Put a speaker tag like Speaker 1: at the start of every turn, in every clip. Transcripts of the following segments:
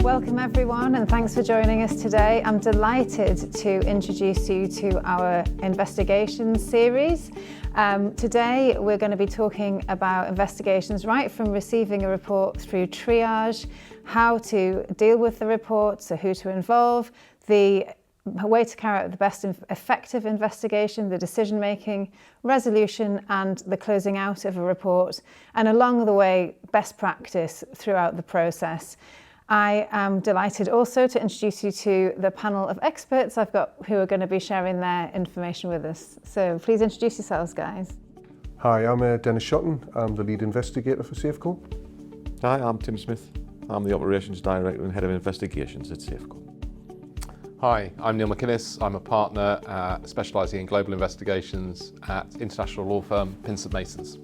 Speaker 1: Welcome everyone, and thanks for joining us today. I'm delighted to introduce you to our investigations series. Today we're going to be talking about investigations right from receiving a report through triage, how to deal with the report, so who to involve, the way to carry out the best effective investigation, the decision making, resolution and the closing out of a report, and along the way best practice throughout the process. I am delighted also to introduce you to the panel of experts I've got who are going to be sharing their information with us. So please introduce yourselves, guys.
Speaker 2: Hi, I'm Dennis Shotton. I'm the lead investigator for Safeco.
Speaker 3: Hi, I'm Tim Smith. I'm the Operations Director and Head of Investigations at Safeco.
Speaker 4: Hi, I'm Neil McInnes. I'm a partner specialising in global investigations at international law firm Pinsent Masons.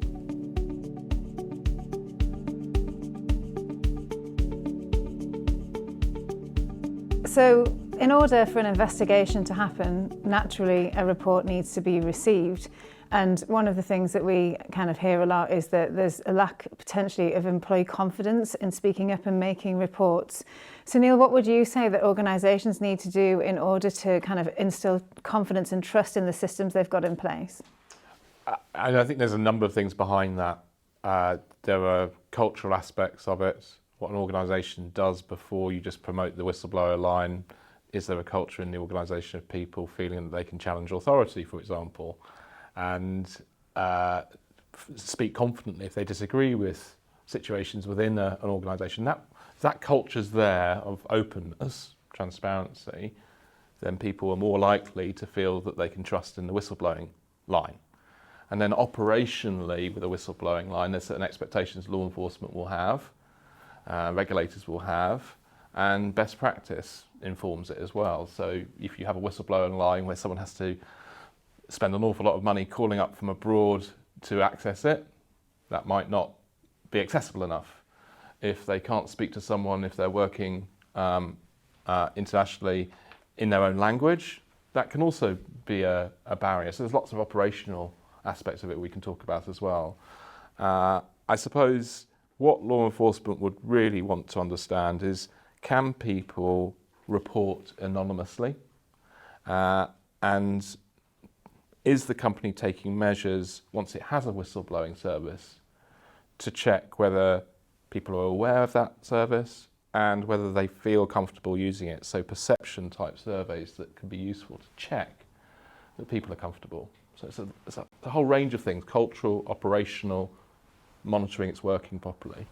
Speaker 1: So in order for an investigation to happen, naturally a report needs to be received. And one of the things that we kind of hear a lot is that there's a lack potentially of employee confidence in speaking up and making reports. So Neil, what would you say that organisations need to do in order to kind of instill confidence and trust in the systems they've got in place?
Speaker 4: I think there's a number of things behind that. There are cultural aspects of it. What an organisation does before you just promote the whistleblower line. Is there a culture in the organisation of people feeling that they can challenge authority, for example, and speak confidently if they disagree with situations within an organisation? That culture's there of openness, transparency, then people are more likely to feel that they can trust in the whistleblowing line. And then operationally with a whistleblowing line, there's certain expectations law enforcement will have, regulators will have, and best practice informs it as well. So if you have a whistleblowing line where someone has to spend an awful lot of money calling up from abroad to access it, that might not be accessible enough. If they can't speak to someone, if they're working internationally in their own language, that can also be a barrier. So there's lots of operational aspects of it we can talk about as well. I suppose what law enforcement would really want to understand is, can people report anonymously? And is the company taking measures, once it has a whistleblowing service, to check whether people are aware of that service and whether they feel comfortable using it? So perception type surveys that can be useful to check that people are comfortable. So it's a whole range of things, cultural, operational, monitoring it's working properly.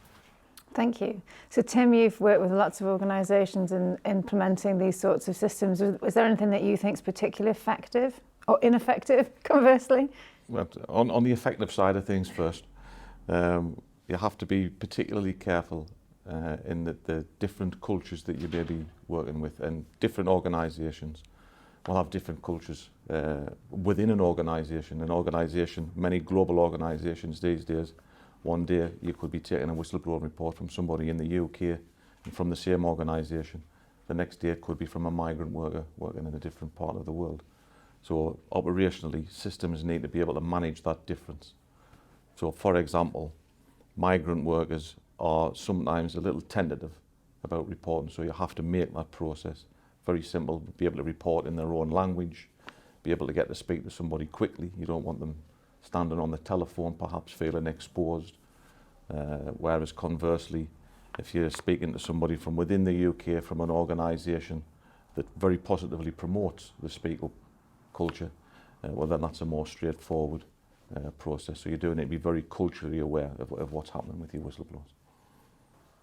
Speaker 1: Thank you. So Tim, you've worked with lots of organisations in implementing these sorts of systems. Was there anything that you think is particularly effective or ineffective, conversely?
Speaker 3: Well, on the effective side of things first, you have to be particularly careful in the different cultures that you may be working with, and different organisations will have different cultures within an organisation. Many global organisations these days, one day you could be taking a whistleblowing report from somebody in the UK and from the same organisation. The next day it could be from a migrant worker working in a different part of the world. So operationally, systems need to be able to manage that difference. So for example, migrant workers are sometimes a little tentative about reporting, so you have to make that process very simple, be able to report in their own language, be able to get to speak to somebody quickly. You don't want them standing on the telephone, perhaps feeling exposed. Whereas conversely, if you're speaking to somebody from within the UK, from an organisation that very positively promotes the speak up culture, well then that's a more straightforward process. So you do need to be very culturally aware of what's happening with your whistleblowers.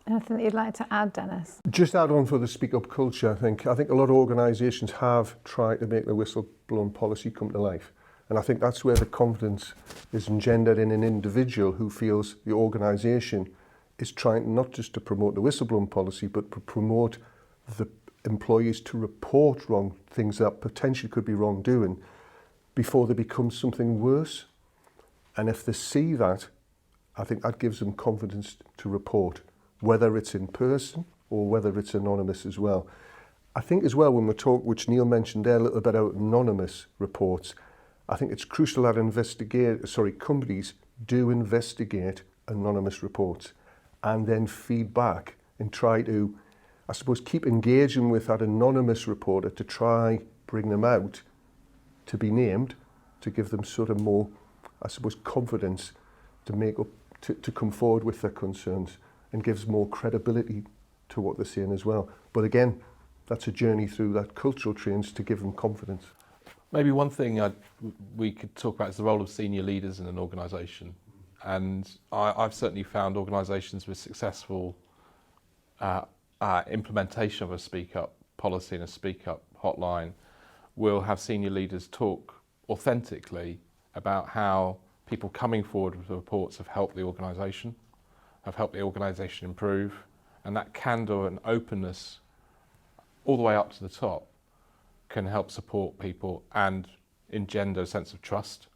Speaker 1: Anything that you'd like to add, Dennis?
Speaker 2: Just add on for the speak up culture, I think a lot of organisations have tried to make the whistleblowing policy come to life. And I think that's where the confidence is engendered in an individual who feels the organisation is trying not just to promote the whistleblowing policy, but to promote the employees to report wrong things that potentially could be wrongdoing before they become something worse. And if they see that, I think that gives them confidence to report, whether it's in person or whether it's anonymous as well. I think as well, when we talk, which Neil mentioned there a little bit about anonymous reports, I think it's crucial that companies do investigate anonymous reports and then feed back and try to I suppose, keep engaging with that anonymous reporter to try bring them out to be named, to give them sort of more, I suppose, confidence to make up, to come forward with their concerns, and gives more credibility to what they're saying as well. But again, that's a journey through that cultural change to give them confidence.
Speaker 4: Maybe one thing we could talk about is the role of senior leaders in an organisation. And I've certainly found organisations with successful implementation of a speak up policy and a speak up hotline will have senior leaders talk authentically about how people coming forward with reports have helped the organisation, have helped the organisation improve, and that candour and openness all the way up to the top can help support people and engender a sense of trust.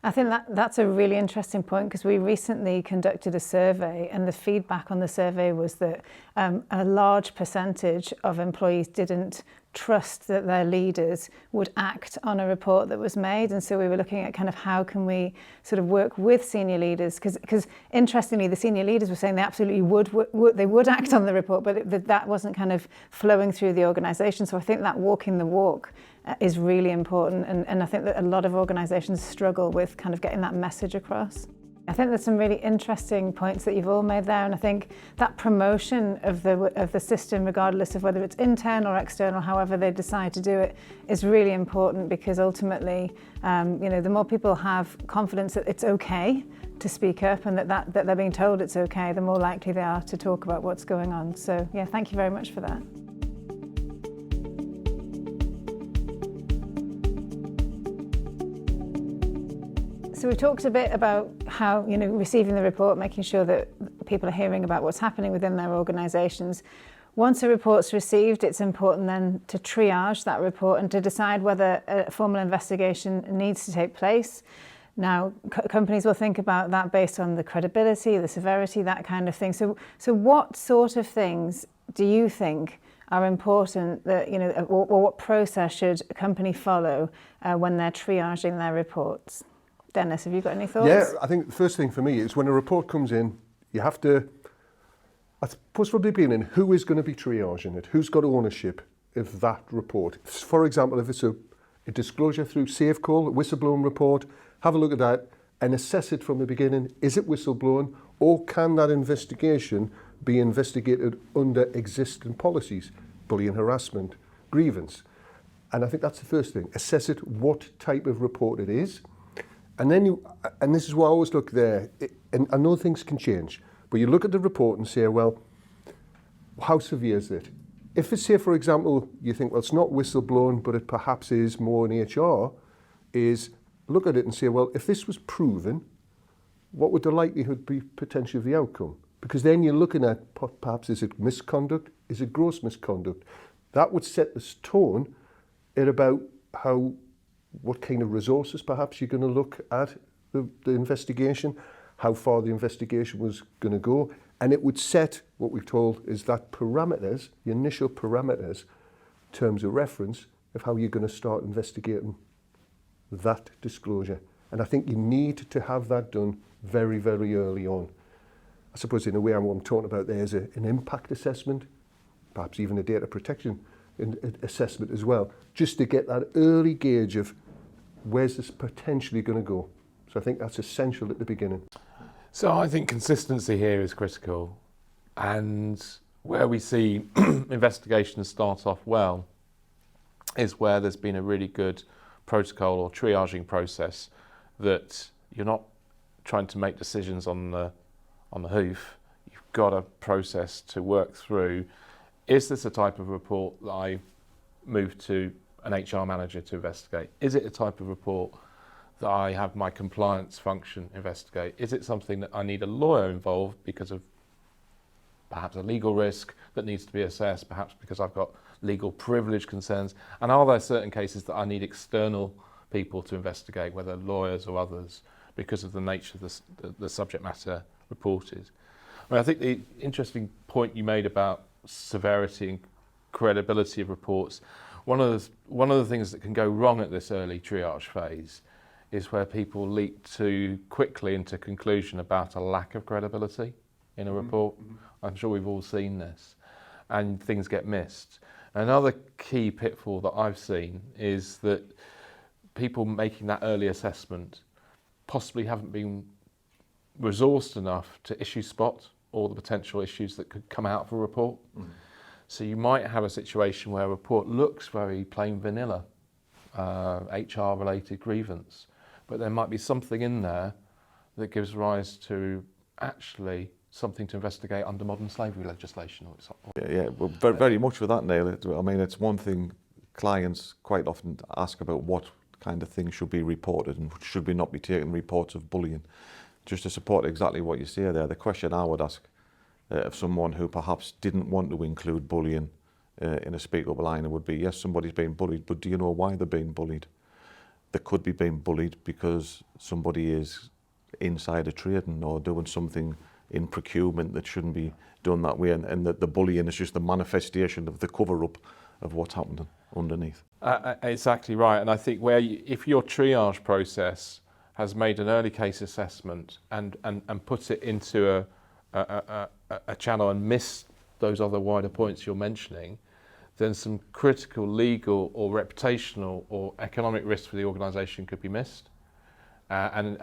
Speaker 1: I think that's a really interesting point, because we recently conducted a survey, and the feedback on the survey was that a large percentage of employees didn't trust that their leaders would act on a report that was made. And so we were looking at kind of how can we sort of work with senior leaders, because interestingly the senior leaders were saying they absolutely would act on the report, but that wasn't kind of flowing through the organisation. So I think that walking the walk is really important, and I think that a lot of organisations struggle with kind of getting that message across. I think there's some really interesting points that you've all made there, and I think that promotion of the system, regardless of whether it's internal or external, however they decide to do it, is really important, because ultimately, the more people have confidence that it's okay to speak up and that they're being told it's okay, the more likely they are to talk about what's going on. So yeah, thank you very much for that. So we've talked a bit about how, receiving the report, making sure that people are hearing about what's happening within their organisations. Once a report's received, it's important then to triage that report and to decide whether a formal investigation needs to take place. Now, companies will think about that based on the credibility, the severity, that kind of thing. So what sort of things do you think are important that, or what process should a company follow when they're triaging their reports? Dennis, have you got any thoughts?
Speaker 2: Yeah, I think the first thing for me is when a report comes in, you have to, I suppose from the beginning, who is going to be triaging it? Who's got ownership of that report? For example, if it's a disclosure through SafeCall, a whistleblowing report, have a look at that and assess it from the beginning. Is it whistleblowing, or can that investigation be investigated under existing policies, bullying, harassment, grievance? And I think that's the first thing. Assess it, what type of report it is. And then and this is what I always look there, and I know things can change, but you look at the report and say, well, how severe is it? If it's, say, for example, you think, well, it's not whistleblowing, but it perhaps is more in HR, is look at it and say, well, if this was proven, what would the likelihood be potentially of the outcome? Because then you're looking at perhaps, is it misconduct? Is it gross misconduct? That would set the tone at about what kind of resources perhaps you're going to look at the investigation, how far the investigation was going to go, and it would set what we've told is that parameters, the initial parameters, terms of reference of how you're going to start investigating that disclosure. And I think you need to have that done very, very early on. I suppose in a way what I'm talking about there is an impact assessment, perhaps even a data protection assessment as well, just to get that early gauge of where's this potentially going to go. So I think that's essential at the beginning.
Speaker 4: So I think consistency here is critical, and where we see investigations start off well is where there's been a really good protocol or triaging process, that you're not trying to make decisions on the hoof. You've got a process to work through. Is this a type of report that I move to an HR manager to investigate? Is it a type of report that I have my compliance function investigate? Is it something that I need a lawyer involved because of perhaps a legal risk that needs to be assessed, perhaps because I've got legal privilege concerns? And are there certain cases that I need external people to investigate, whether lawyers or others, because of the nature of the subject matter reported? I think the interesting point you made about severity and credibility of reports, one of the things that can go wrong at this early triage phase is where people leap too quickly into conclusion about a lack of credibility in a report. I'm sure we've all seen this. and things get missed. Another key pitfall that I've seen is that people making that early assessment possibly haven't been resourced enough to issue spot all the potential issues that could come out of a report. So you might have a situation where a report looks very plain vanilla, HR related grievance, but there might be something in there that gives rise to actually something to investigate under modern slavery legislation.
Speaker 3: Yeah, well, very, very much with that, Neil. I mean, it's one thing clients quite often ask about what kind of things should be reported and should we not be taking reports of bullying. Just to support exactly what you say there, the question I would ask of someone who perhaps didn't want to include bullying in a speak up line would be, yes, somebody's being bullied, but do you know why they're being bullied? They could be being bullied because somebody is inside a trading or doing something in procurement that shouldn't be done that way, and that the bullying is just the manifestation of the cover-up of what's happening underneath.
Speaker 4: Exactly right, and I think if your triage process has made an early case assessment and put it into a channel and missed those other wider points you're mentioning, then some critical legal or reputational or economic risks for the organisation could be missed. And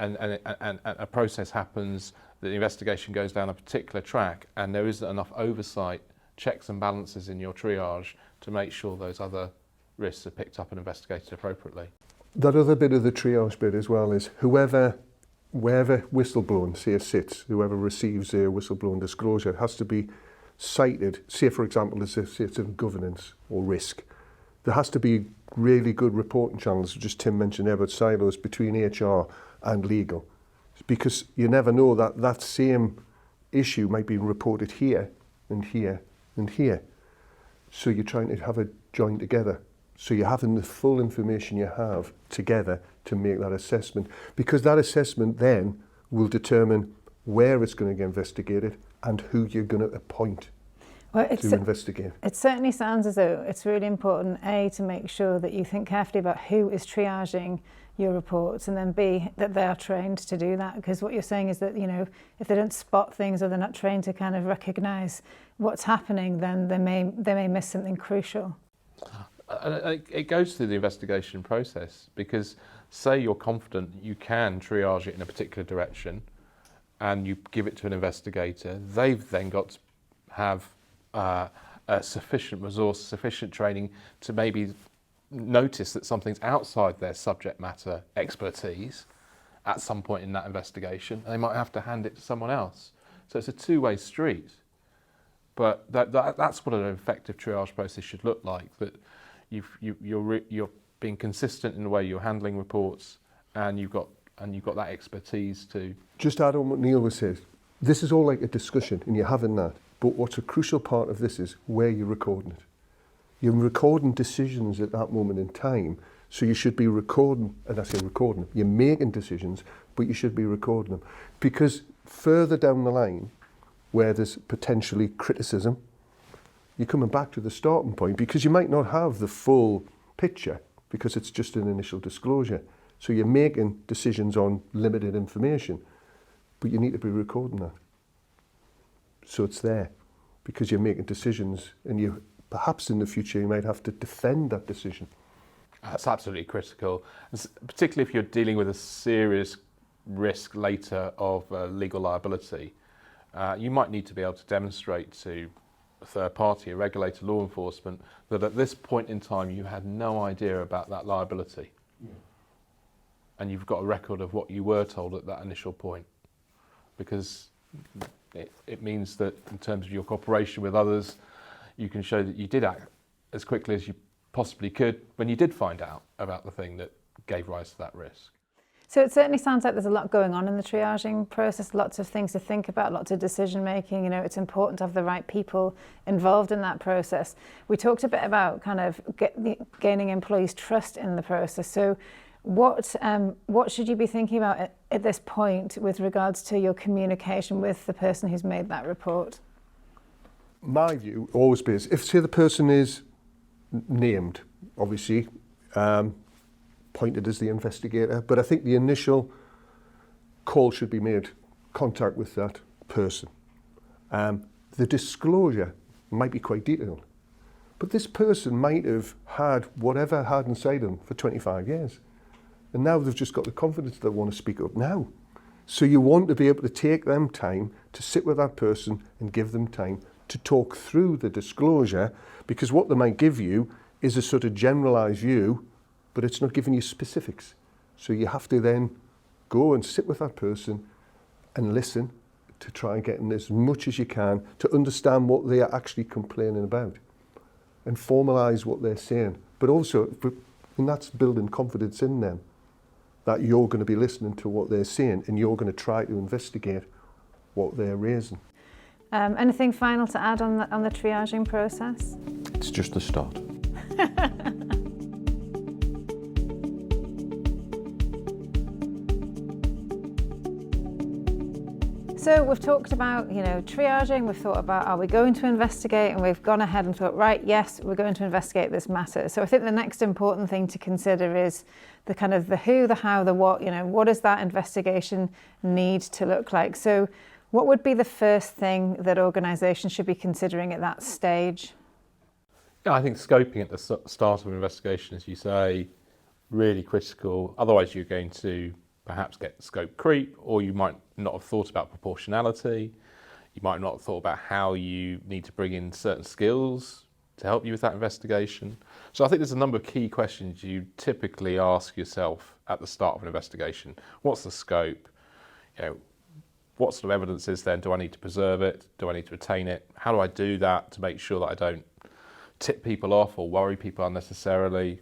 Speaker 4: a process happens, the investigation goes down a particular track, and there isn't enough oversight, checks and balances in your triage to make sure those other risks are picked up and investigated appropriately.
Speaker 2: That other bit of the triage bit as well is wherever whistleblowing, say, sits, whoever receives a whistleblowing disclosure has to be cited, say for example, as if it's in governance or risk. There has to be really good reporting channels, just Tim mentioned there about silos between HR and legal, because you never know that same issue might be reported here and here and here. So you're trying to have it joined together. So you're having the full information you have together to make that assessment, because that assessment then will determine where it's going to get investigated and who you're going to appoint to investigate.
Speaker 1: It certainly sounds as though it's really important, A, to make sure that you think carefully about who is triaging your reports, and then B, that they are trained to do that, because what you're saying is that, you know, if they don't spot things or they're not trained to kind of recognise what's happening, then they may miss something crucial.
Speaker 4: It goes through the investigation process, because say you're confident you can triage it in a particular direction and you give it to an investigator, they've then got to have sufficient resource, sufficient training to maybe notice that something's outside their subject matter expertise at some point in that investigation, and they might have to hand it to someone else. So it's a two-way street. But that's what an effective triage process should look like, that you're being consistent in the way you're handling reports, and you've got that expertise to...
Speaker 2: Just add on what Neil was saying, this is all like a discussion and you're having that, but what's a crucial part of this is where you're recording it. You're recording decisions at that moment in time, so you should be recording, and I say recording them, you're making decisions, but you should be recording them. Because further down the line, where there's potentially criticism, you're coming back to the starting point, because you might not have the full picture because it's just an initial disclosure. So you're making decisions on limited information, but you need to be recording that. So it's there, because you're making decisions, and you perhaps in the future you might have to defend that decision.
Speaker 4: That's absolutely critical, particularly if you're dealing with a serious risk later of legal liability. You might need to be able to demonstrate to a third party, a regulator, law enforcement, that at this point in time you had no idea about that liability. Yeah. And you've got a record of what you were told at that initial point. Because it means that in terms of your cooperation with others, you can show that you did act as quickly as you possibly could when you did find out about the thing that gave rise to that risk.
Speaker 1: So it certainly sounds like there's a lot going on in the triaging process, lots of things to think about, lots of decision making. You know, it's important to have the right people involved in that process. We talked a bit about kind of gaining employees' trust in the process. So what should you be thinking about at this point with regards to your communication with the person who's made that report?
Speaker 2: My view always is, if say the person is named, obviously, pointed as the investigator, but I think the initial call should be made, contact with that person. The disclosure might be quite detailed. But this person might have had whatever had inside them for 25 years. And now they've just got the confidence they want to speak up now. So you want to be able to take them time to sit with that person and give them time to talk through the disclosure, because what they might give you is a sort of generalised view, but it's not giving you specifics. So you have to then go and sit with that person and listen to try and get in as much as you can to understand what they are actually complaining about and formalise what they're saying. But also, and that's building confidence in them, that you're going to be listening to what they're saying and you're going to try to investigate what they're raising.
Speaker 1: Anything final to add on the triaging process?
Speaker 3: It's just the start.
Speaker 1: So we've talked about, triaging, we've thought about, are we going to investigate? And we've gone ahead and thought, right, yes, we're going to investigate this matter. So I think the next important thing to consider is the kind of the who, the how, the what, what does that investigation need to look like? So what would be the first thing that organisations should be considering at that stage?
Speaker 4: Yeah, I think scoping at the start of an investigation, as you say, really critical. Otherwise, you're going to perhaps get scope creep, or you might not have thought about proportionality. You might not have thought about how you need to bring in certain skills to help you with that investigation. So I think there's a number of key questions you typically ask yourself at the start of an investigation. What's the scope? What sort of evidence is there? Do I need to preserve it? Do I need to retain it? How do I do that to make sure that I don't tip people off or worry people unnecessarily?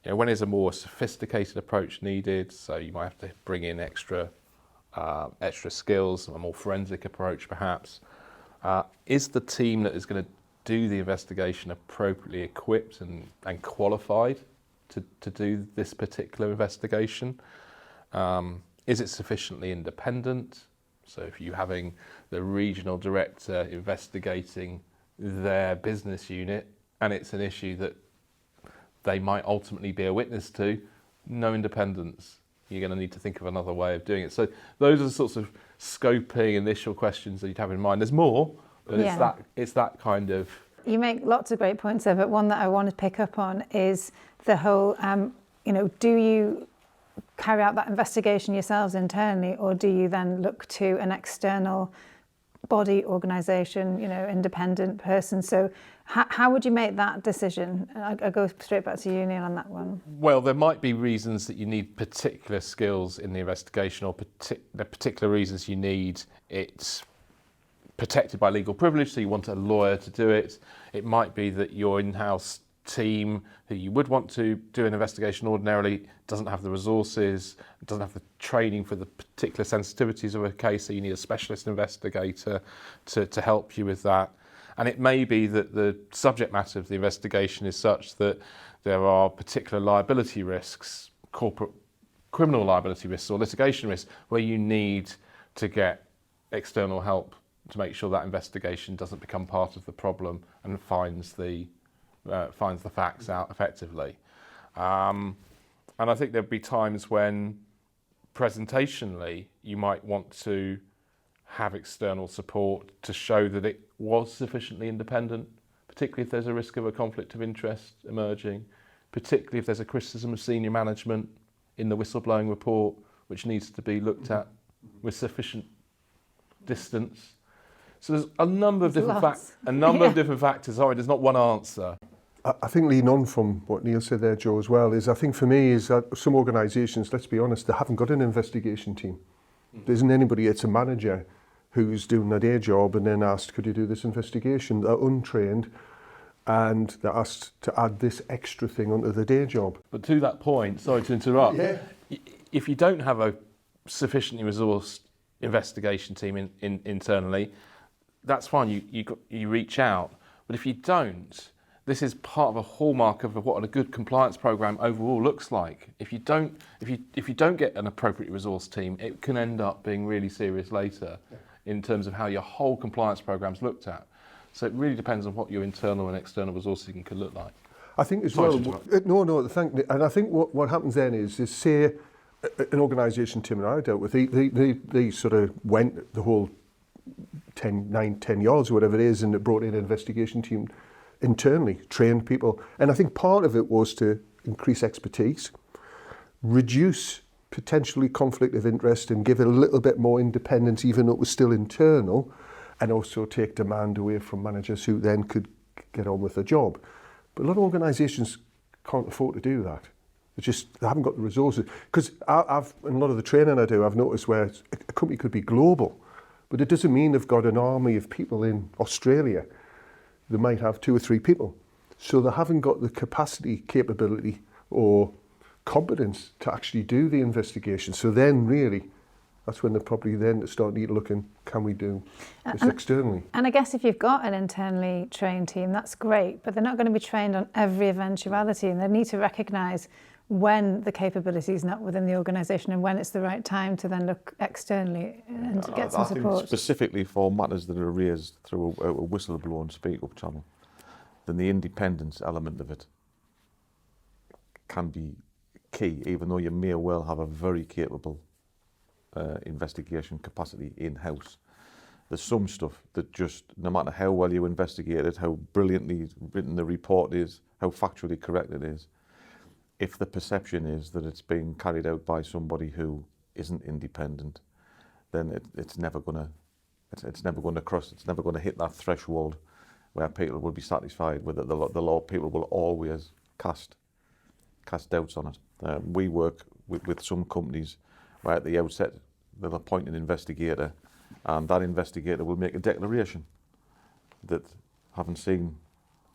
Speaker 4: When is a more sophisticated approach needed? So you might have to bring in extra skills, a more forensic approach perhaps. Is the team that is going to do the investigation appropriately equipped and qualified to do this particular investigation? Is it sufficiently independent? So if you're having the regional director investigating their business unit and it's an issue that they might ultimately be a witness to, no independence. You're going to need to think of another way of doing it. So those are the sorts of scoping initial questions that you'd have in mind. There's more, but it's that kind of...
Speaker 1: You make lots of great points there, but one that I want to pick up on is the whole, do you carry out that investigation yourselves internally, or do you then look to an external body, organisation, independent person? So how would you make that decision? I'll go straight back to you, Neil, on that one.
Speaker 4: Well, there might be reasons that you need particular skills in the investigation, or particular reasons you need it protected by legal privilege, so you want a lawyer to do it. It might be that your in-house team who you would want to do an investigation ordinarily doesn't have the resources, doesn't have the training for the particular sensitivities of a case, so you need a specialist investigator to help you with that. And it may be that the subject matter of the investigation is such that there are particular liability risks, corporate criminal liability risks or litigation risks, where you need to get external help to make sure that investigation doesn't become part of the problem and finds the facts out effectively. And I think there'll be times when presentationally you might want to have external support to show that it was sufficiently independent, particularly if there's a risk of a conflict of interest emerging, particularly if there's a criticism of senior management in the whistleblowing report, which needs to be looked at with sufficient distance. So there's a number of different factors. Sorry, there's not one answer.
Speaker 2: I think leading on from what Neil said there, Joe, as well, is I think for me is that some organisations, let's be honest, they haven't got an investigation team. There isn't anybody, it's a manager who's doing their day job and then asked, could you do this investigation? They're untrained and they're asked to add this extra thing onto the day job.
Speaker 4: But to that point, sorry to interrupt, if you don't have a sufficiently resourced investigation team internally, that's fine, you reach out. But if you don't, this is part of a hallmark of what a good compliance program overall looks like. If you don't get an appropriately resourced team, it can end up being really serious later in terms of how your whole compliance program's looked at. So it really depends on what your internal and external resourcing can look like.
Speaker 2: I think as well, and I think what happens then is say an organisation Tim and I dealt with, they sort of went the whole 10 yards, whatever it is, and it brought in an investigation team internally, trained people. And I think part of it was to increase expertise, reduce potentially conflict of interest and give it a little bit more independence, even though it was still internal, and also take demand away from managers who then could get on with the job. But a lot of organisations can't afford to do that. They haven't got the resources. Because in a lot of the training I do, I've noticed where a company could be global, but it doesn't mean they've got an army of people in Australia. They might have 2 or 3 people. So they haven't got the capacity, capability, or competence to actually do the investigation. So then really, that's when they're probably then start need to look in, can we do this externally?
Speaker 1: And I guess if you've got an internally trained team, that's great, but they're not going to be trained on every eventuality, and they need to recognise when the capability is not within the organisation and when it's the right time to then look externally and to get some support.
Speaker 3: Think specifically for matters that are raised through a whistleblower and speak up channel, then the independence element of it can be key, even though you may well have a very capable investigation capacity in-house. There's some stuff that just, no matter how well you investigate it, how brilliantly written the report is, how factually correct it is, if the perception is that it's being carried out by somebody who isn't independent, then it's never going to cross, it's never going to hit that threshold where people will be satisfied with it. The law people will always cast doubts on it. We work with some companies where at the outset they'll appoint an investigator, and that investigator will make a declaration that, having seen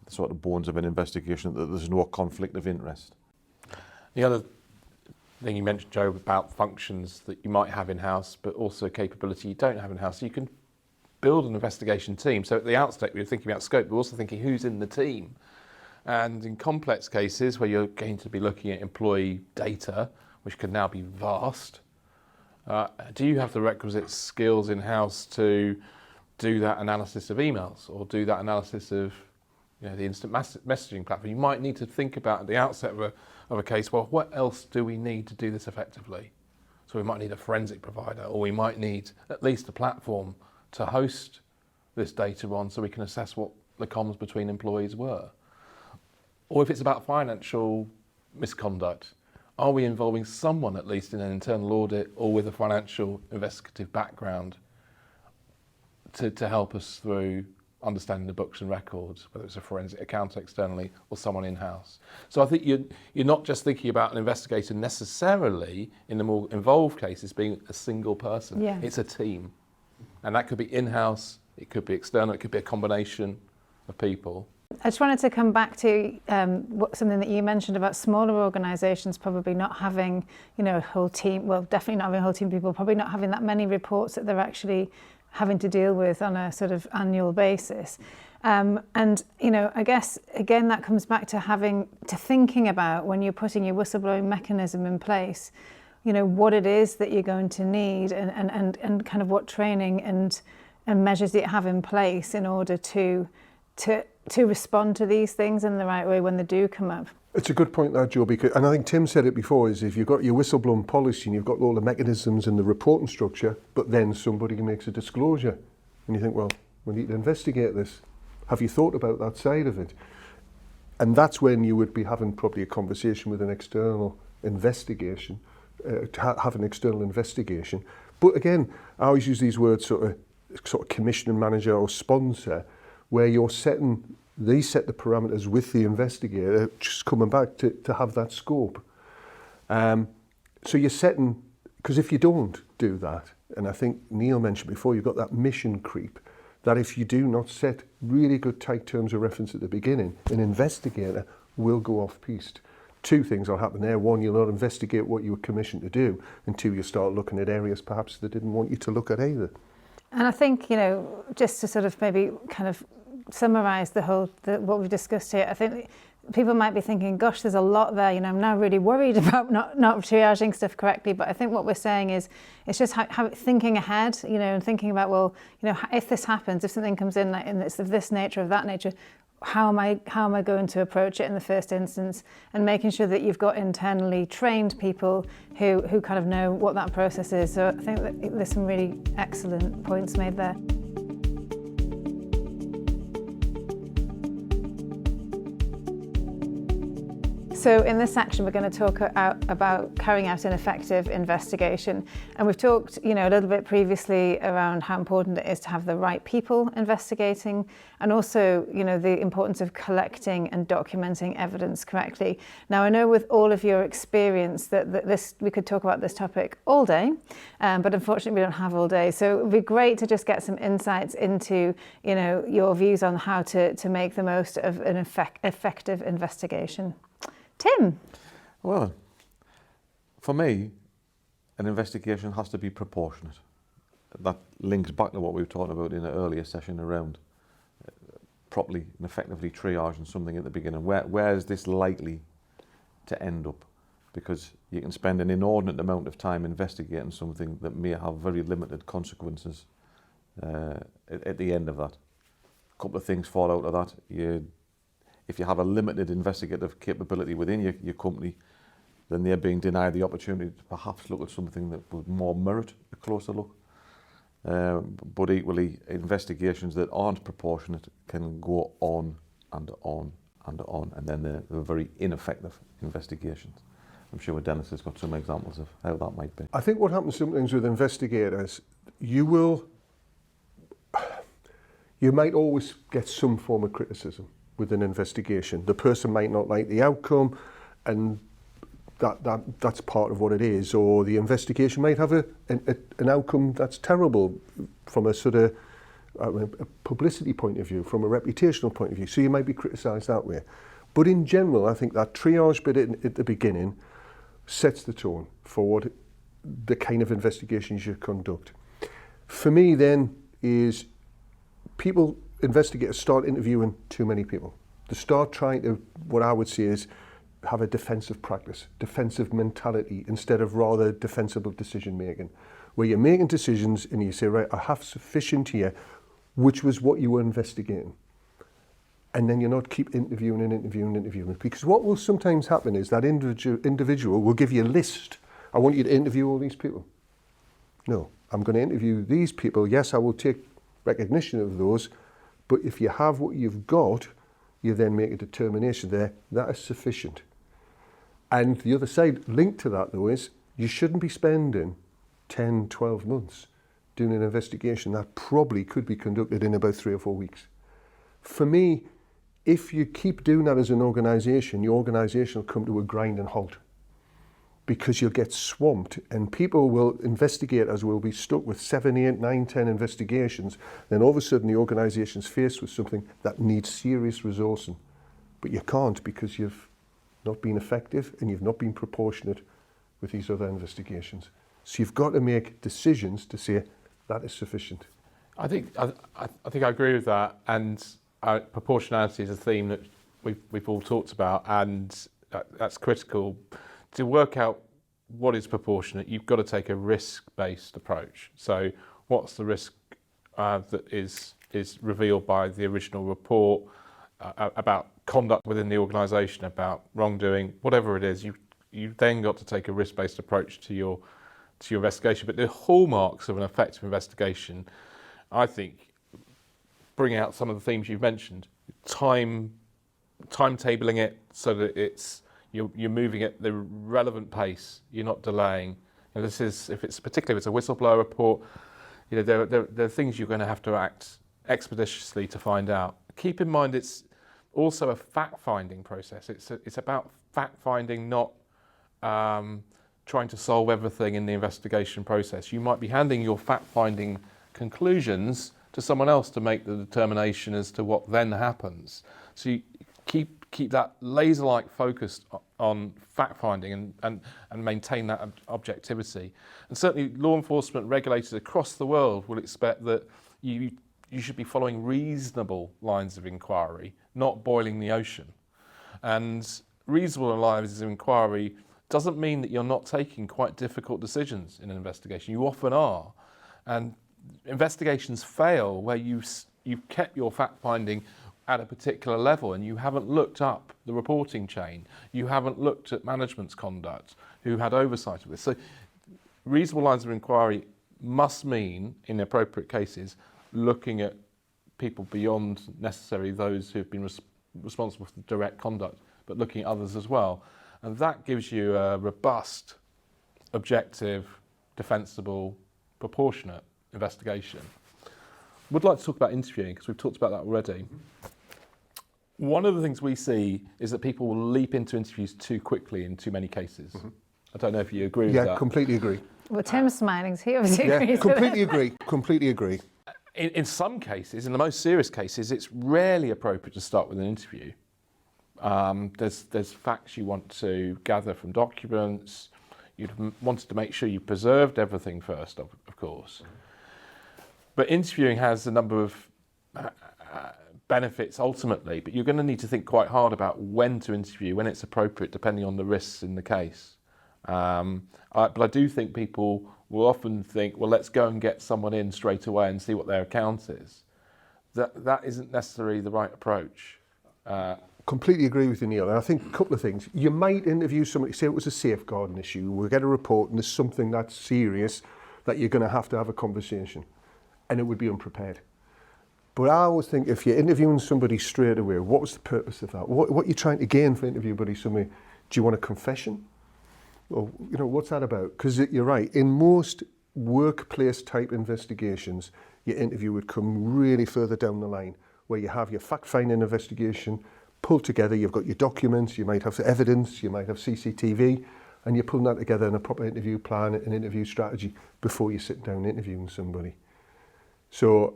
Speaker 3: the sort of bones of an investigation, that there's no conflict of interest.
Speaker 4: The other thing you mentioned, Joe, about functions that you might have in-house, but also capability you don't have in-house. So you can build an investigation team. So at the outset, we were thinking about scope, but also thinking who's in the team. And in complex cases where you're going to be looking at employee data, which can now be vast, do you have the requisite skills in-house to do that analysis of emails or do that analysis of the instant messaging platform? You might need to think about at the outset of a case, well, what else do we need to do this effectively? So we might need a forensic provider, or we might need at least a platform to host this data on so we can assess what the comms between employees were. Or if it's about financial misconduct, are we involving someone at least in an internal audit or with a financial investigative background to help us through understanding the books and records, whether it's a forensic accountant externally or someone in-house? So I think you're not just thinking about an investigator necessarily in the more involved cases being a single person.
Speaker 1: Yeah.
Speaker 4: It's a team. And that could be in-house, it could be external, it could be a combination of people.
Speaker 1: I just wanted to come back to something that you mentioned about smaller organisations probably not having, a whole team, well, definitely not having a whole team of people, probably not having that many reports that they're actually having to deal with on a sort of annual basis. And, I guess, again, that comes back to thinking about when you're putting your whistleblowing mechanism in place, what it is that you're going to need and kind of what training and measures that you have in place in order to respond to these things in the right way when they do come up.
Speaker 2: It's a good point there, Joe, and I think Tim said it before, is if you've got your whistleblowing policy and you've got all the mechanisms and the reporting structure, but then somebody makes a disclosure and you think, well, we need to investigate this. Have you thought about that side of it? And that's when you would be having probably a conversation with an external investigation, have an external investigation. But again, I always use these words sort of commissioning manager or sponsor, where they set the parameters with the investigator, just coming back to have that scope. So you're setting, because if you don't do that, and I think Neil mentioned before, you've got that mission creep, that if you do not set really good tight terms of reference at the beginning, an investigator will go off-piste. 2 things will happen there. 1, you'll not investigate what you were commissioned to do, and 2, you'll start looking at areas perhaps they didn't want you to look at either.
Speaker 1: And I think, just to sort of maybe kind of summarise what we've discussed here, I think people might be thinking, gosh, there's a lot there, I'm now really worried about not triaging stuff correctly. But I think what we're saying is it's just how thinking ahead, and thinking about, well, if this happens, if something comes in and it's of this nature, of that nature, how am I going to approach it in the first instance, and making sure that you've got internally trained people who kind of know what that process is. So I think that there's some really excellent points made there. So in this section, we're going to talk about carrying out an effective investigation. And we've talked, a little bit previously around how important it is to have the right people investigating, and also, the importance of collecting and documenting evidence correctly. Now, I know with all of your experience that we could talk about this topic all day, but unfortunately we don't have all day. So it would be great to just get some insights into, your views on how to make the most of an effective investigation. Tim?
Speaker 3: Well, for me, an investigation has to be proportionate. That links back to what we were talking about in an earlier session around properly and effectively triaging something at the beginning. Where is this likely to end up? Because you can spend an inordinate amount of time investigating something that may have very limited consequences at the end of that. A couple of things fall out of that. If you have a limited investigative capability within your company, then they're being denied the opportunity to perhaps look at something that would more merit a closer look. But equally, investigations that aren't proportionate can go on and on and on, and then they're very ineffective investigations. I'm sure Dennis has got some examples of how that might be.
Speaker 2: I think what happens sometimes with investigators, you might always get some form of criticism with an investigation. The person might not like the outcome, and that's part of what it is. Or the investigation might have an outcome that's terrible from a sort of a publicity point of view, from a reputational point of view. So you might be criticised that way. But in general, I think that triage bit at the beginning sets the tone for what the kind of investigations you conduct. For me, then, is investigators start interviewing too many people. They start trying to, what I would say is, have a defensive practice, defensive mentality, instead of rather defensible decision making, where you're making decisions and you say, right, I have sufficient here, which was what you were investigating. And then you're not keep interviewing, because what will sometimes happen is that individual will give you a list. I want you to interview all these people. No, I'm going to interview these people. Yes, I will take recognition of those, but if you have what you've got, you then make a determination there, that is sufficient. And the other side linked to that, though, is you shouldn't be spending 10, 12 months doing an investigation that probably could be conducted in about 3 or 4 weeks. For me, if you keep doing that as an organisation, your organisation will come to a grinding halt, because you'll get swamped, and investigators will be stuck with 7, 8, 9, 10 investigations. Then all of a sudden the organisation's faced with something that needs serious resourcing. But you can't, because you've not been effective and you've not been proportionate with these other investigations. So you've got to make decisions to say that is sufficient.
Speaker 4: I think I agree with that, and proportionality is a theme that we've all talked about, and that's critical. To work out what is proportionate, you've got to take a risk-based approach. So what's the risk that is revealed by the original report about conduct within the organisation, about wrongdoing, whatever it is, you've then got to take a risk-based approach to your investigation. But the hallmarks of an effective investigation, I think, bring out some of the themes you've mentioned. Timetabling it so that you're moving at the relevant pace. You're not delaying. And this is, particularly if it's a whistleblower report, there are things you're going to have to act expeditiously to find out. Keep in mind, it's also a fact-finding process. It's about fact-finding, not trying to solve everything in the investigation process. You might be handing your fact-finding conclusions to someone else to make the determination as to what then happens. So you keep that laser-like focus on fact-finding and maintain that objectivity. And certainly law enforcement regulators across the world will expect that you should be following reasonable lines of inquiry, not boiling the ocean. And reasonable lines of inquiry doesn't mean that you're not taking quite difficult decisions in an investigation. You often are. And investigations fail where you've kept your fact-finding at a particular level and you haven't looked up the reporting chain. You haven't looked at management's conduct, who had oversight of this. So reasonable lines of inquiry must mean, in appropriate cases, looking at people beyond necessarily those who've been responsible for direct conduct, but looking at others as well. And that gives you a robust, objective, defensible, proportionate investigation. Would like to talk about interviewing, because we've talked about that already. One of the things we see is that people will leap into interviews too quickly in too many cases. I don't know if you agree with that.
Speaker 2: Yeah, completely agree.
Speaker 1: Well, Tim's smiling, so he obviously
Speaker 2: Yeah,
Speaker 1: agrees
Speaker 2: completely
Speaker 1: with it.
Speaker 2: agree. Completely agree.
Speaker 4: In some cases, in the most serious cases, it's rarely appropriate to start with an interview. There's facts you want to gather from documents. You'd wanted to make sure you preserved everything first, of course. But interviewing has a number of benefits ultimately, but you're going to need to think quite hard about when to interview, when it's appropriate, depending on the risks in the case. But I do think people will often think, well, let's go and get someone in straight away and see what their account is. That isn't necessarily the right approach.
Speaker 2: Completely agree with you, Neil. And I think a couple of things. You might interview somebody, say it was a safeguarding issue, we'll get a report and there's something that's serious that you're going to have a conversation, and it would be unprepared. But I always think if you're interviewing somebody straight away, what was the purpose of that? What you're trying to gain for interview somebody? Do you want a confession? Or, what's that about? Because you're right, in most workplace type investigations, your interview would come really further down the line, where you have your fact-finding investigation pulled together, you've got your documents, you might have evidence, you might have CCTV, and you're pulling that together in a proper interview plan, an interview strategy, before you sit down interviewing somebody. So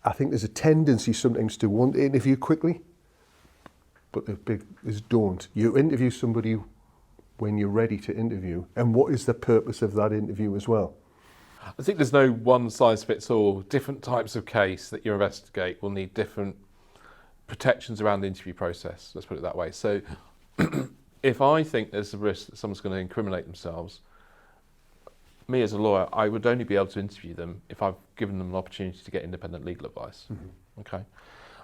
Speaker 2: I think there's a tendency sometimes to want to interview quickly, but the big is don't. You interview somebody when you're ready to interview, and what is the purpose of that interview as well?
Speaker 4: I think there's no one size fits all. Different types of case that you investigate will need different protections around the interview process, let's put it that way. So if I think there's a risk that someone's going to incriminate themselves, me as a lawyer, I would only be able to interview them if I've given them an opportunity to get independent legal advice. Okay.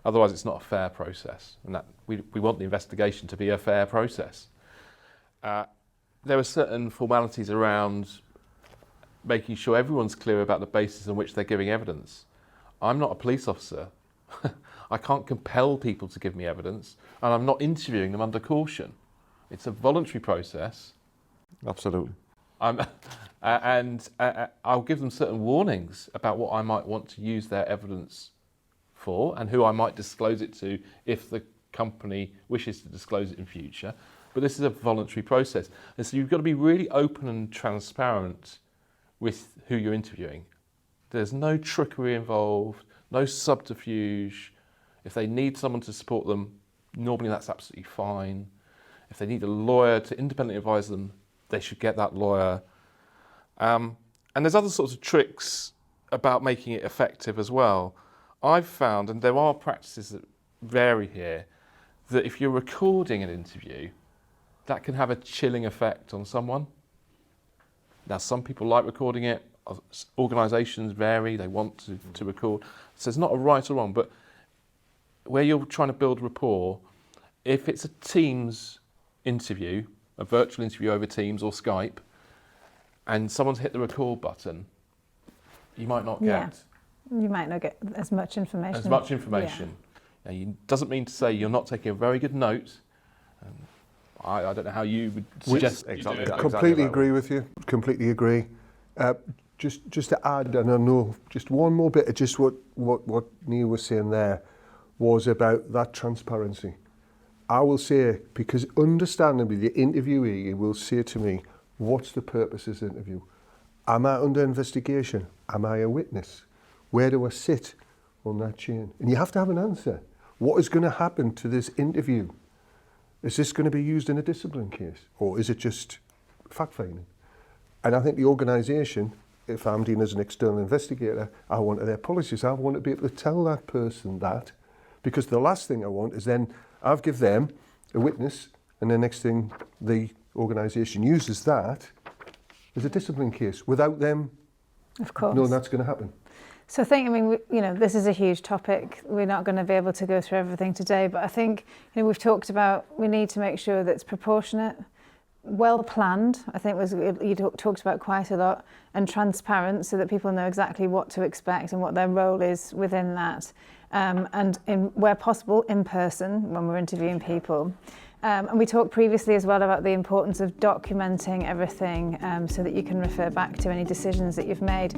Speaker 4: Otherwise, it's not a fair process, and that we want the investigation to be a fair process. There are certain formalities around making sure everyone's clear about the basis on which they're giving evidence. I'm not a police officer. I can't compel people to give me evidence, and I'm not interviewing them under caution. It's a voluntary process.
Speaker 3: Absolutely.
Speaker 4: And I'll give them certain warnings about what I might want to use their evidence for and who I might disclose it to if the company wishes to disclose it in future. But this is a voluntary process. And so you've got to be really open and transparent with who you're interviewing. There's no trickery involved, no subterfuge. If they need someone to support them, normally that's absolutely fine. If they need a lawyer to independently advise them, they should get that lawyer. And there's other sorts of tricks about making it effective as well. I've found, and there are practices that vary here, that if you're recording an interview, that can have a chilling effect on someone. Now, some people like recording it. Organisations vary, they want to record. So it's not a right or wrong, but where you're trying to build rapport, if it's a Teams interview, a virtual interview over Teams or Skype, and someone's hit the record button, you might not get...
Speaker 1: You might not get as much information.
Speaker 4: Now, it doesn't mean to say you're not taking a very good note. I don't know how you would suggest...
Speaker 3: Exactly.
Speaker 2: Completely agree with you. Completely agree. Just to add, and I know just one more bit of just what Neil was saying there was about that transparency. I will say, because understandably the interviewee will say to me, what's the purpose of this interview? Am I under investigation? Am I a witness? Where do I sit on that chain? And you have to have an answer. What is going to happen to this interview? Is this going to be used in a discipline case? Or is it just fact-finding? And I think the organisation, if I'm dealing as an external investigator, I want their policies. I want to be able to tell that person that, because the last thing I want is then I've give them a witness, and the next thing the organisation uses that as a discipline case without them knowing that's going to happen.
Speaker 1: So I think, this is a huge topic. We're not going to be able to go through everything today, but I think, we've talked about we need to make sure that it's proportionate, well planned, I think you talked about quite a lot, and transparent so that people know exactly what to expect and what their role is within that. And where possible, in person when we're interviewing people. And we talked previously as well about the importance of documenting everything so that you can refer back to any decisions that you've made.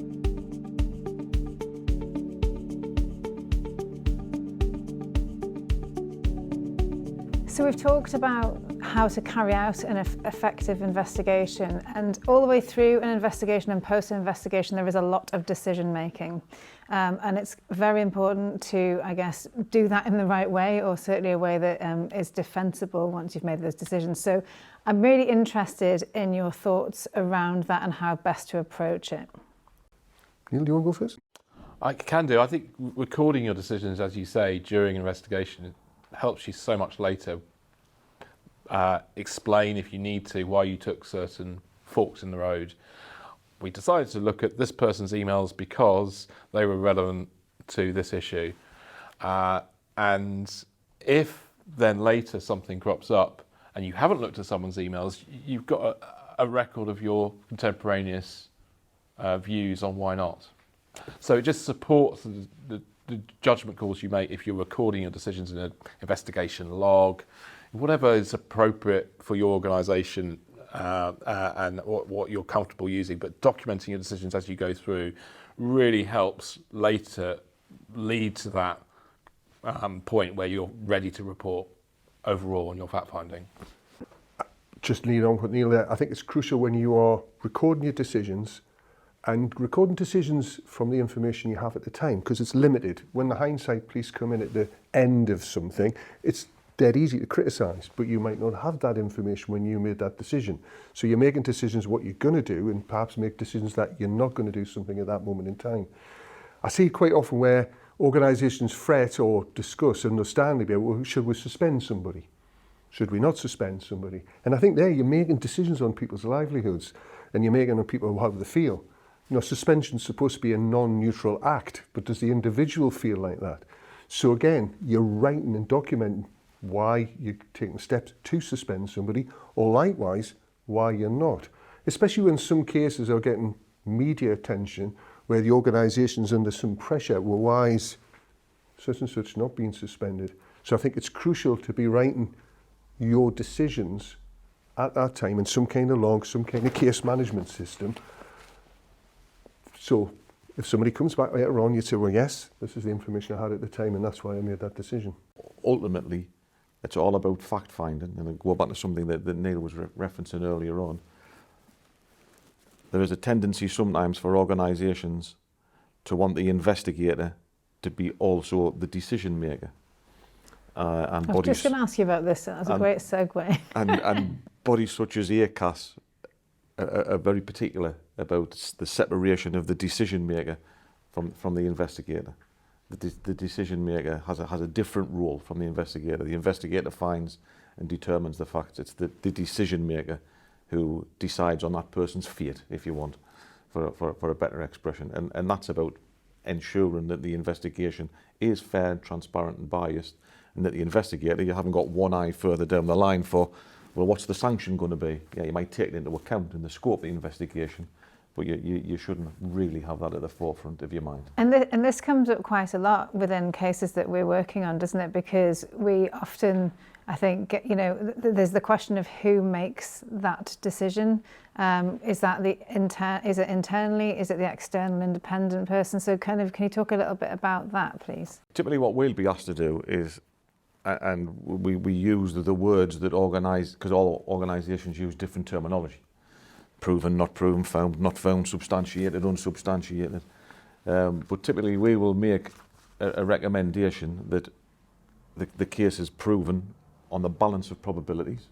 Speaker 1: So we've talked about how to carry out an effective investigation, and all the way through an investigation and post-investigation there is a lot of decision making, and it's very important to, I guess, do that in the right way, or certainly a way that is defensible once you've made those decisions. So I'm really interested in your thoughts around that and how best to approach it.
Speaker 2: Neil, do you want to go first?
Speaker 4: I can do. I think recording your decisions, as you say, during an investigation helps you so much later. Explain, if you need to, why you took certain forks in the road. We decided to look at this person's emails because they were relevant to this issue. And if then later something crops up and you haven't looked at someone's emails, you've got a record of your contemporaneous views on why not. So it just supports the judgment calls you make if you're recording your decisions in an investigation log, whatever is appropriate for your organisation and what you're comfortable using. But documenting your decisions as you go through really helps later lead to that point where you're ready to report overall on your fact finding.
Speaker 2: Just lead on with Neil there. I think it's crucial when you are recording your decisions and recording decisions from the information you have at the time, because it's limited. When the hindsight police come in at the end of something, it's dead easy to criticise, but you might not have that information when you made that decision. So you're making decisions what you're going to do, and perhaps make decisions that you're not going to do something at that moment in time. I see quite often where organisations fret or discuss understandably about, well, should we suspend somebody? Should we not suspend somebody? And I think there you're making decisions on people's livelihoods, and you're making on people how they feel. You know, suspension's supposed to be a non-neutral act, but does the individual feel like that? So again, you're writing and documenting why you're taking steps to suspend somebody, or likewise, why you're not. Especially when some cases are getting media attention, where the organisation's under some pressure, well, why is such and such not being suspended? So I think it's crucial to be writing your decisions at that time in some kind of log, some kind of case management system. So if somebody comes back later on, you'd say, well, yes, this is the information I had at the time, and that's why I made that decision.
Speaker 3: Ultimately, it's all about fact finding, and I'll go back to something that Neil was referencing earlier on. There is a tendency sometimes for organisations to want the investigator to be also the decision maker. And
Speaker 1: I was just going to ask you about this. That was a great segue.
Speaker 3: and bodies such as ACAS are very particular about the separation of the decision maker from the investigator. The decision maker has a different role from the investigator. The investigator finds and determines the facts. It's the decision maker who decides on that person's fate, if you want, for a better expression. And that's about ensuring that the investigation is fair, transparent and biased, and that the investigator, you haven't got one eye further down the line for, well, what's the sanction going to be? Yeah, you might take it into account in the scope of the investigation, but you shouldn't really have that at the forefront of your mind.
Speaker 1: And this comes up quite a lot within cases that we're working on, doesn't it? Because we often, I think, you know, there's the question of who makes that decision. Is that is it internally? Is it the external independent person? So can you talk a little bit about that, please?
Speaker 3: Typically what we'll be asked to do is, and we use the words that organise, because all organisations use different terminology. Proven, not proven, found, not found, substantiated, unsubstantiated. But typically we will make a recommendation that the case is proven on the balance of probabilities.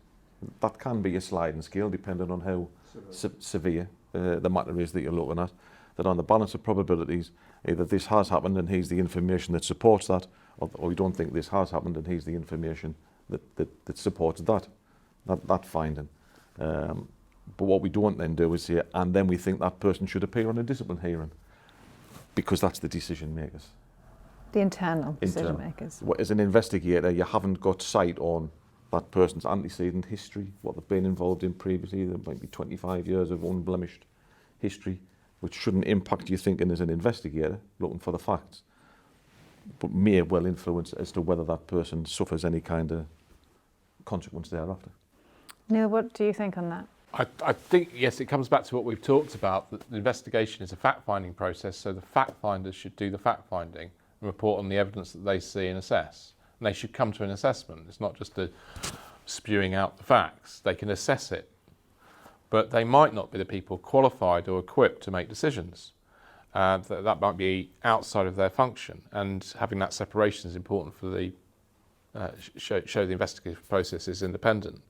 Speaker 3: That can be a sliding scale depending on how severe the matter is that you're looking at. That on the balance of probabilities, either this has happened and here's the information that supports that, or we don't think this has happened and here's the information that supports that finding. But what we don't then do is say, and then we think that person should appear on a discipline hearing, because that's the decision makers.
Speaker 1: The internal decision makers.
Speaker 3: As an investigator, you haven't got sight on that person's antecedent history, what they've been involved in previously. There might be 25 years of unblemished history, which shouldn't impact your thinking as an investigator, looking for the facts, but may well influence as to whether that person suffers any kind of consequence thereafter.
Speaker 1: Neil, what do you think on that?
Speaker 4: I think, yes, it comes back to what we've talked about, that the investigation is a fact-finding process, so the fact-finders should do the fact-finding and report on the evidence that they see and assess. And they should come to an assessment. It's not just a spewing out the facts. They can assess it. But they might not be the people qualified or equipped to make decisions. That might be outside of their function. And having that separation is important for the show the investigative process is independent.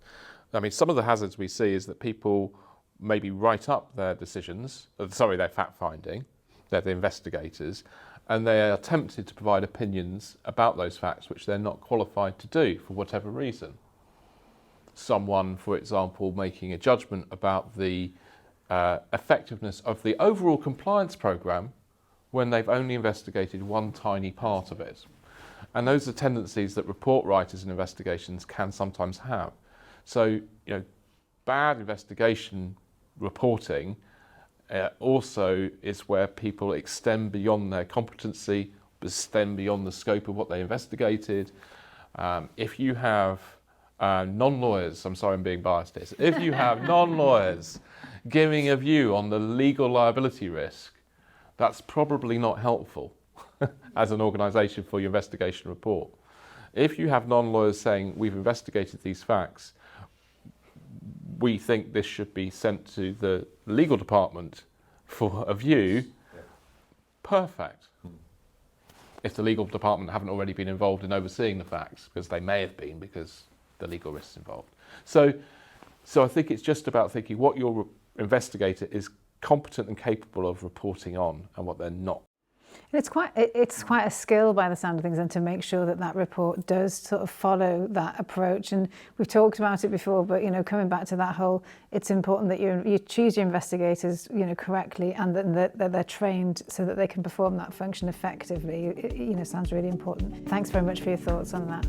Speaker 4: I mean, some of the hazards we see is that people maybe write up their decisions, their fact-finding, they're the investigators, and they are tempted to provide opinions about those facts which they're not qualified to do for whatever reason. Someone, for example, making a judgment about the effectiveness of the overall compliance programme when they've only investigated one tiny part of it. And those are tendencies that report writers and investigations can sometimes have. So, bad investigation reporting also is where people extend beyond their competency, extend beyond the scope of what they investigated. If you have non-lawyers, I'm sorry I'm being biased here, if you have non-lawyers giving a view on the legal liability risk, that's probably not helpful as an organisation for your investigation report. If you have non-lawyers saying, we've investigated these facts, we think this should be sent to the legal department for a view, perfect. If the legal department haven't already been involved in overseeing the facts, because they may have been, because the legal risks involved. So I think it's just about thinking what your investigator is competent and capable of reporting on and what they're not.
Speaker 1: And it's quite a skill by the sound of things, and to make sure that that report does sort of follow that approach. And we've talked about it before, but coming back to that whole, it's important that you choose your investigators correctly, and that they're trained so that they can perform that function effectively. It sounds really important. Thanks very much for your thoughts on that.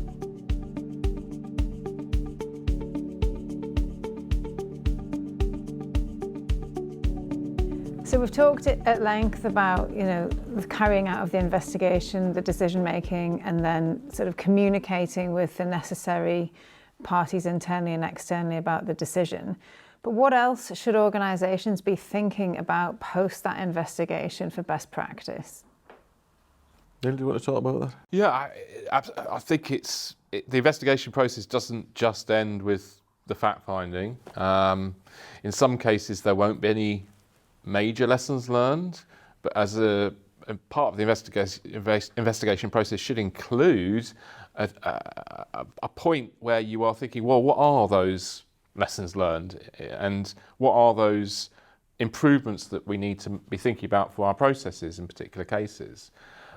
Speaker 1: So we've talked at length about, the carrying out of the investigation, the decision making, and then sort of communicating with the necessary parties internally and externally about the decision. But what else should organisations be thinking about post that investigation for best practice?
Speaker 3: Neil, do you want to talk about that?
Speaker 4: Yeah, I think the investigation process doesn't just end with the fact-finding. In some cases, there won't be any major lessons learned, but as a part of the investigation process should include a point where you are thinking, well, what are those lessons learned, and what are those improvements that we need to be thinking about for our processes in particular cases?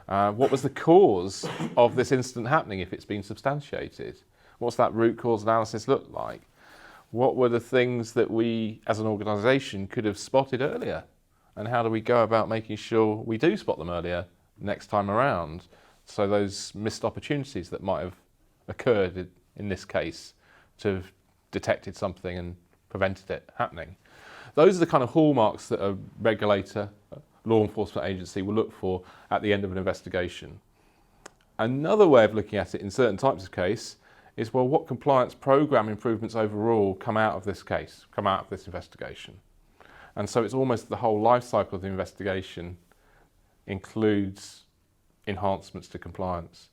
Speaker 4: What was the cause of this incident happening if it's been substantiated? What's that root cause analysis look like? What were the things that we, as an organisation, could have spotted earlier? And how do we go about making sure we do spot them earlier next time around? So those missed opportunities that might have occurred in this case to have detected something and prevented it happening. Those are the kind of hallmarks that a regulator, law enforcement agency will look for at the end of an investigation. Another way of looking at it in certain types of case is, well, what compliance programme improvements overall come out of this case, come out of this investigation? And so it's almost the whole life cycle of the investigation includes enhancements to compliance,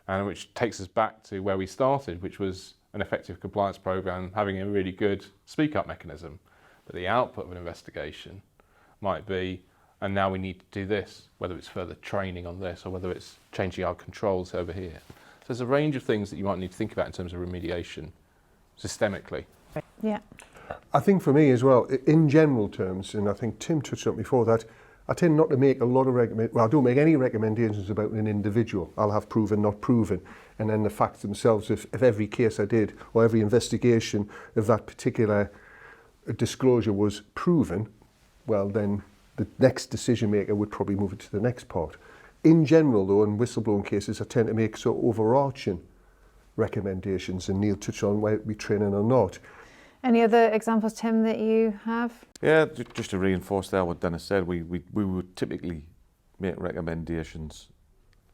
Speaker 4: and which takes us back to where we started, which was an effective compliance programme having a really good speak-up mechanism. But the output of an investigation might be, and now we need to do this, whether it's further training on this or whether it's changing our controls over here. So there's a range of things that you might need to think about in terms of remediation systemically.
Speaker 1: Yeah.
Speaker 2: I think for me as well, in general terms, and I think Tim touched on it before, that I tend not to make a lot of I don't make any recommendations about an individual. I'll have proven, not proven. And then the facts themselves, if every case I did or every investigation of that particular disclosure was proven, well, then the next decision maker would probably move it to the next part. In general, though, in whistleblowing cases, I tend to make sort of overarching recommendations, and Neil touched on whether it be training or not.
Speaker 1: Any other examples, Tim, that you have?
Speaker 3: Yeah, just to reinforce there what Dennis said, we would typically make recommendations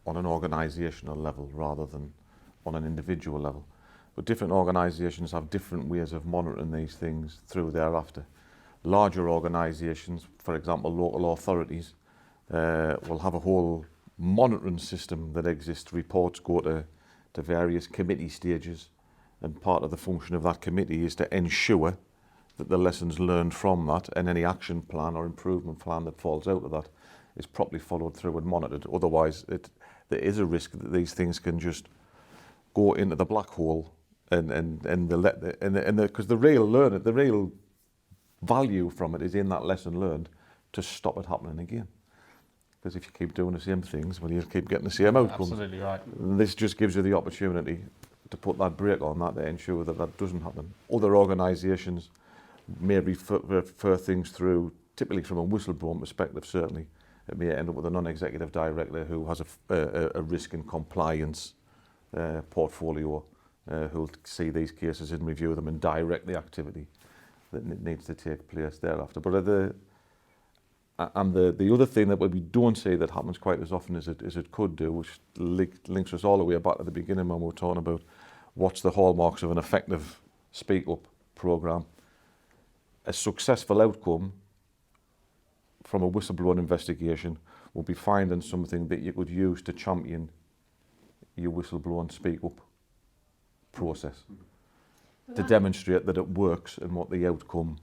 Speaker 3: on an organisational level rather than on an individual level. But different organisations have different ways of monitoring these things through thereafter. Larger organisations, for example local authorities, will have a whole monitoring system that exists. Reports go to various committee stages, and part of the function of that committee is to ensure that the lessons learned from that and any action plan or improvement plan that falls out of that is properly followed through and monitored. Otherwise, there is a risk that these things can just go into the black hole, because the real value from it is in that lesson learned to stop it happening again. Because if you keep doing the same things, well, you'll keep getting the same outcomes.
Speaker 4: Absolutely right.
Speaker 3: And this just gives you the opportunity to put that brake on that to ensure that that doesn't happen. Other organisations may refer things through, typically from a whistleblowing perspective, certainly. It may end up with a non-executive director who has a risk and compliance portfolio, who'll see these cases and review them and direct the activity that needs to take place thereafter. But the other thing that we don't see that happens quite as often as it could do, which links us all the way back to the beginning when we were talking about what's the hallmarks of an effective Speak Up programme. A successful outcome from a whistleblowing investigation will be finding something that you could use to champion your whistleblowing Speak Up process, to demonstrate that it works and what the outcome.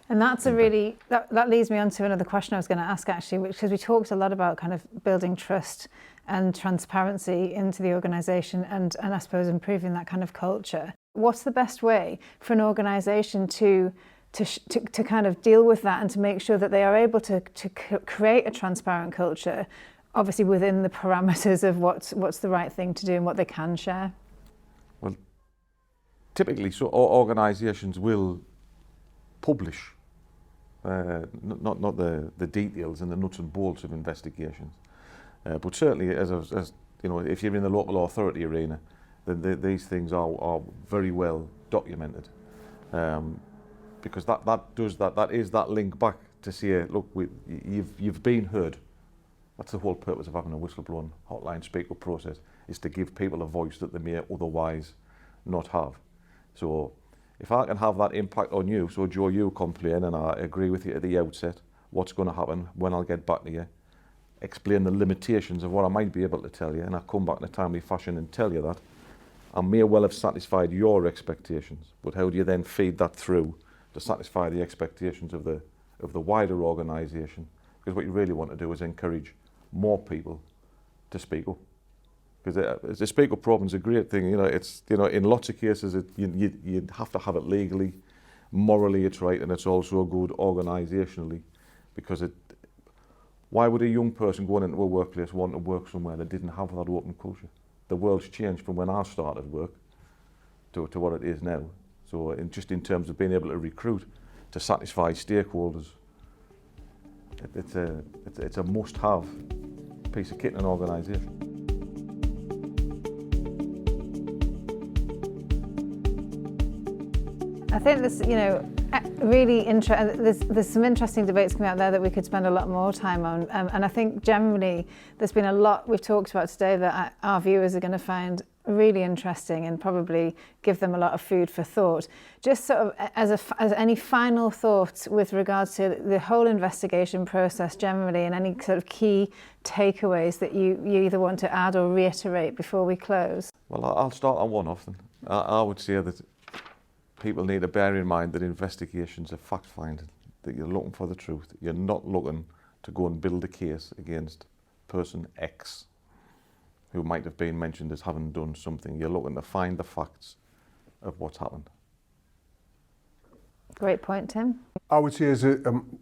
Speaker 1: And that's a really, that leads me on to another question I was going to ask actually, because we talked a lot about kind of building trust and transparency into the organisation and I suppose improving that kind of culture. What's the best way for an organisation to kind of deal with that and to make sure that they are able to create a transparent culture, obviously within the parameters of what's the right thing to do and what they can share?
Speaker 3: Well, typically, so organisations will publish not the details and the nuts and bolts of investigations, but certainly as you know, if you're in the local authority arena, then these things are very well documented. Because that is that link back to say, look, you've been heard. That's the whole purpose of having a whistleblowing hotline Speak Up process, is to give people a voice that they may otherwise not have. So if I can have that impact on you, so Joe, you complain and I agree with you at the outset, what's going to happen when I'll get back to you, explain the limitations of what I might be able to tell you, and I come back in a timely fashion and tell you that, I may well have satisfied your expectations, but how do you then feed that through to satisfy the expectations of the wider organisation? Because what you really want to do is encourage more people to speak up. Because the Speak Up programme is a great thing. You know, it's, you know, in lots of cases you'd have to have it legally, morally it's right, and it's also good organisationally. Because why would a young person going into a workplace want to work somewhere that didn't have that open culture? The world's changed from when I started work to what it is now. So just in terms of being able to recruit, to satisfy stakeholders, it's a must-have piece of kit in an organisation.
Speaker 1: I think there's, you know, really there's some interesting debates coming out there that we could spend a lot more time on. And I think generally there's been a lot we've talked about today that our viewers are going to find really interesting and probably give them a lot of food for thought. Just sort of as any final thoughts with regards to the whole investigation process generally, and any sort of key takeaways that you either want to add or reiterate before we close.
Speaker 3: Well, I'll start on one off then. I would say that people need to bear in mind that investigations are fact-finding, that you're looking for the truth. You're not looking to go and build a case against person X who might have been mentioned as having done something. You're looking to find the facts of what's happened.
Speaker 1: Great point, Tim.
Speaker 2: I would say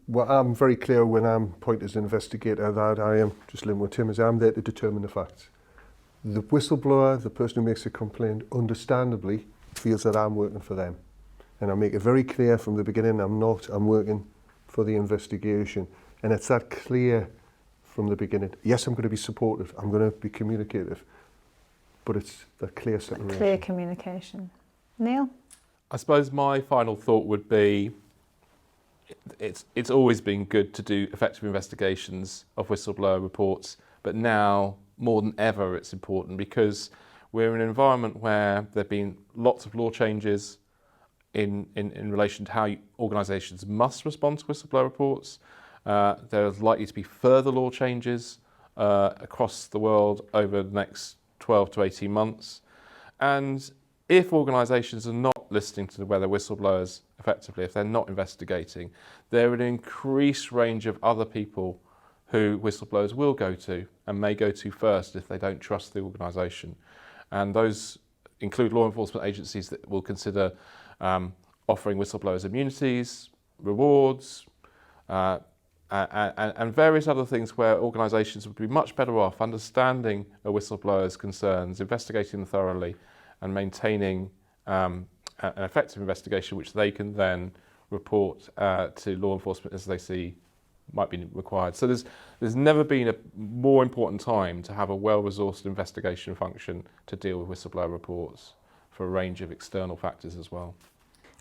Speaker 2: well, I'm very clear when I'm appointed as an investigator that I am, just living with Tim, as I'm there to determine the facts. The whistleblower, the person who makes a complaint, understandably feels that I'm working for them. And I make it very clear from the beginning, I'm working for the investigation. And it's that clear from the beginning. Yes, I'm going to be supportive, I'm going to be communicative, but it's that clear separation.
Speaker 1: Clear communication. Neil?
Speaker 4: I suppose my final thought would be it's always been good to do effective investigations of whistleblower reports, but now more than ever it's important because We're in an environment where there have been lots of law changes in relation to how organisations must respond to whistleblower reports. There's likely to be further law changes across the world over the next 12 to 18 months. And if organisations are not listening to whether whistleblowers effectively, if they're not investigating, there are an increased range of other people who whistleblowers will go to and may go to first if they don't trust the organisation. And those include law enforcement agencies that will consider offering whistleblowers immunities, rewards, and various other things where organisations would be much better off understanding a whistleblower's concerns, investigating them thoroughly, and maintaining an effective investigation which they can then report to law enforcement as they see might be required. So there's never been a more important time to have a well-resourced investigation function to deal with whistleblower reports for a range of external factors as well.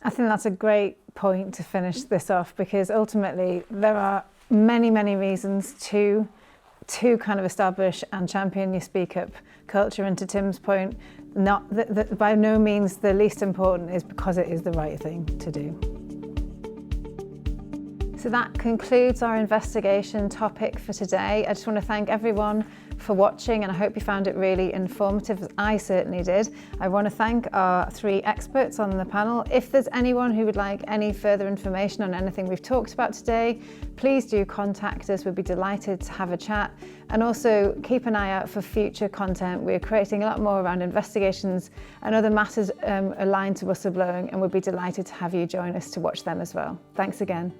Speaker 1: I think that's a great point to finish this off, because ultimately there are many, many reasons to kind of establish and champion your speak up culture. And to Tim's point, by no means the least important is because it is the right thing to do. So that concludes our investigation topic for today. I just want to thank everyone for watching, and I hope you found it really informative, as I certainly did. I want to thank our 3 experts on the panel. If there's anyone who would like any further information on anything we've talked about today, please do contact us. We'd be delighted to have a chat. And also keep an eye out for future content. We're creating a lot more around investigations and other matters aligned to whistleblowing, and we'd be delighted to have you join us to watch them as well. Thanks again.